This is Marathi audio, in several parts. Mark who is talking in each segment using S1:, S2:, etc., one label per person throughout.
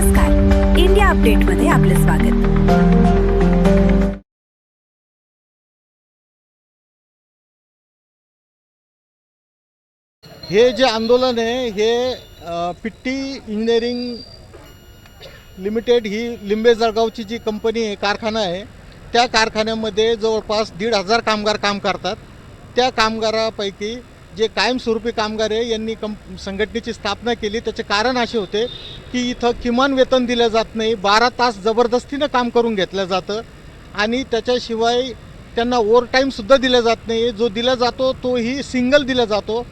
S1: नमस्कार, इंडिया अपडेटमध्ये आपले स्वागत।
S2: हे जे आंदोलन आहे हे पिट्टी इंजिनिअरिंग लिमिटेड ही लिंबे जळगावची जी कंपनी आहे, कारखाना आहे, त्या कारखान्यामध्ये जवळपास 1,500 कामगार काम करतात। त्या कामगारापैकी जे कायमस्वरूपी कामगार आहे यांनी संघटनेची स्थापना केली। त्याचे कारण असे होते की इथं किमान वेतन दिलं जात नाही, 12 तास जबरदस्तीनं काम करून घेतलं जातं आणि त्याच्याशिवाय त्यांना ओव्हरटाईमसुद्धा दिलं जात नाही। जो दिला जातो तोही सिंगल दिला जातो।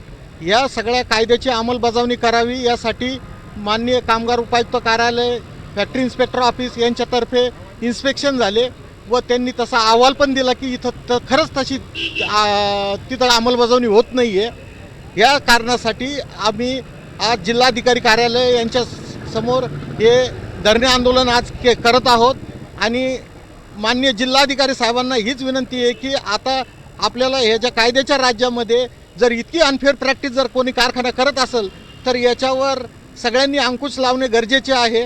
S2: या सगळ्या कायद्याची अंमलबजावणी करावी यासाठी माननीय कामगार उपायुक्त कार्यालय, फॅक्टरी इन्स्पेक्टर ऑफिस यांच्यातर्फे इन्स्पेक्शन झाले व त्यांनी तसा अहवाल पण दिला की इथं खरंच तशी तिथं अंमलबजावणी होत नाही आहे। या कारणासाठी आम्ही आज जिल्हाधिकारी कार्यालय यांच्या समोर हे धरणे आंदोलन आज करत आहोत आणि माननीय जिल्हाधिकारी साहेबांना हीच विनंती आहे की आता आपल्याला ह्या ज्या कायद्याच्या राज्यामध्ये जर इतकी अनफेअर प्रॅक्टिस जर कोणी कारखाना करत असेल तर याच्यावर सगळ्यांनी अंकुश लावणे गरजेचे आहे।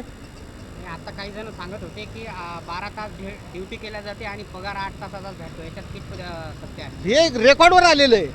S3: आता काही जण सांगत होते की 12 तास ड्युटी केल्या जाते आणि पगार 8 तासाचाच भेटतो, याच्यात किती सत्य आहे?
S2: हे रेकॉर्डवर आलेलं आहे,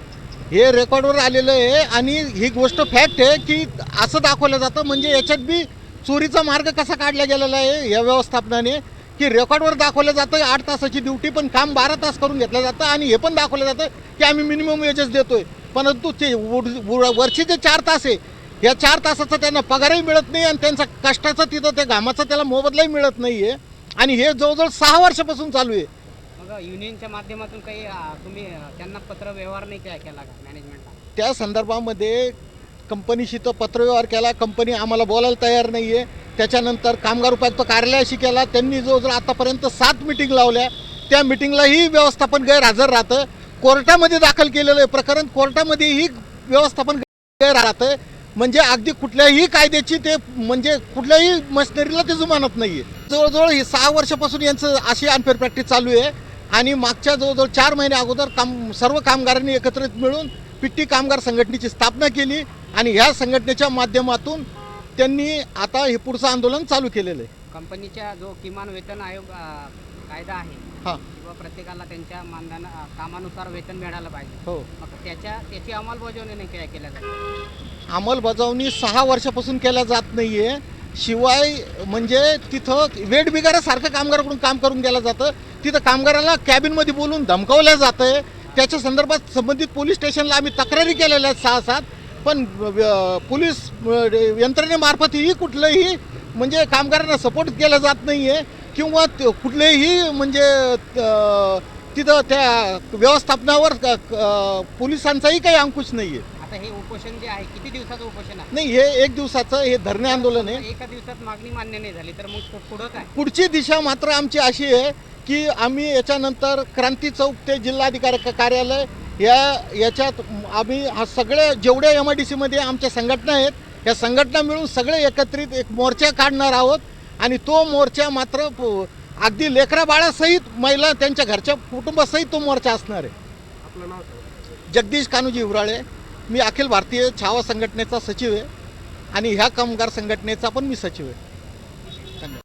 S2: हे रेकॉर्डवर आलेलं आहे आणि ही गोष्ट फॅक्ट आहे की असं दाखवलं जातं। म्हणजे याच्यात बी चोरीचा मार्ग कसा काढला गेलेला आहे या व्यवस्थापनाने की रेकॉर्डवर दाखवलं जातं 8 तासाची ड्युटी पण काम 12 तास करून घेतलं जातं आणि हे पण दाखवलं जातं की आम्ही मिनिमम वेजेस देतोय, परंतु ते वरचे जे 4 तास आहे या 4 तासाचा त्यांना पगारही मिळत नाही आणि त्यांचा कष्टाचं तिथं त्या घामाचा त्याला मोबदलाही मिळत नाही आहे आणि हे जवळजवळ 6 वर्षापासून चालू आहे।
S3: मग युनियनच्या माध्यमातून काही तुम्ही त्यांना पत्र व्यवहार नाही केला का मॅनेजमेंटला?
S2: त्या संदर्भामध्ये कंपनीशी तर पत्रव्यवहार केला, कंपनी आम्हाला बोलायला तयार नाही आहे। त्याच्यानंतर कामगार उपायुक्त कार्यालयाशी केला, त्यांनी जवळजवळ आतापर्यंत 7 मिटिंग लावल्या, त्या मिटिंगलाही व्यवस्थापन गैरहजर राहतं। कोर्टामध्ये दाखल केलेलं आहे प्रकरण, कोर्टामध्येही व्यवस्थापन गैर राहतं। म्हणजे अगदी कुठल्याही कायद्याची ते म्हणजे कुठल्याही मशिनरीला ते जुमानत नाही आहे। जवळजवळ ही 6 वर्षापासून यांचं अशी अनफेअर प्रॅक्टिस चालू आहे आणि मागच्या जवळजवळ 4 महिने अगोदर सर्व कामगारांनी एकत्रित मिळून पिट्टी कामगार संघटनेची स्थापना केली आणि ह्या संघटनेच्या माध्यमातून त्यांनी आता हे पुढचं आंदोलन चालू केलेलं आहे।
S3: कंपनीच्या जो किमान वेतन आयोग कायदा आहे किंवा प्रत्येकाला त्यांच्या मानधन कामानुसार वेतन मिळालं पाहिजे,
S2: हो,
S3: मग त्याची अंमलबजावणी नाही केल्या जाते।
S2: अंमलबजावणी 6 वर्षापासून केल्या जात नाही आहे। शिवाय म्हणजे तिथं वेठबिगारासारखं कामगाराकडून काम करून गेलं जातं। तिथं कामगाराला कॅबिनमध्ये बोलून धमकावलं जातं आहे। त्याच्या संदर्भात संबंधित पोलीस स्टेशनला आम्ही तक्रारी केलेल्या आहेत 6-7, पण पोलीस यंत्रणेमार्फत ही कुठलंही म्हणजे कामगारांना सपोर्ट केला जात नाही आहे किंवा कुठलेही म्हणजे तिथं त्या व्यवस्थापनावर पोलिसांचाही काही अंकुश नाही आहे।
S3: आता हे उपोषण जे आहे किती दिवसाचं उपोषण आहे?
S2: नाही, हे 1 दिवसाचं हे धरणे आंदोलन आहे।
S3: एका दिवसात मागणी मान्य नाही झाली तर मग पुढं काय?
S2: पुढची दिशा मात्र आमची अशी आहे की आम्ही याच्यानंतर क्रांती चौक ते जिल्हाधिकारी कार्यालय याच्यात आम्ही हा सगळे जेवढ्या MIDC आमच्या संघटना आहेत या संघटना मिळून सगळे एकत्रित एक मोर्चा काढणार आहोत आणि तो मोर्चा मात्र अगदी लेकरा बाळासहित महिला त्यांच्या घरच्या कुटुंबासहित तो मोर्चा असणार आहे।
S3: आपलं नाव?
S2: जगदीश कान्होजी उराळे, मी अखिल भारतीय छावा संघटनेचा सचिव आहे आणि ह्या कामगार संघटनेचा पण मी सचिव आहे।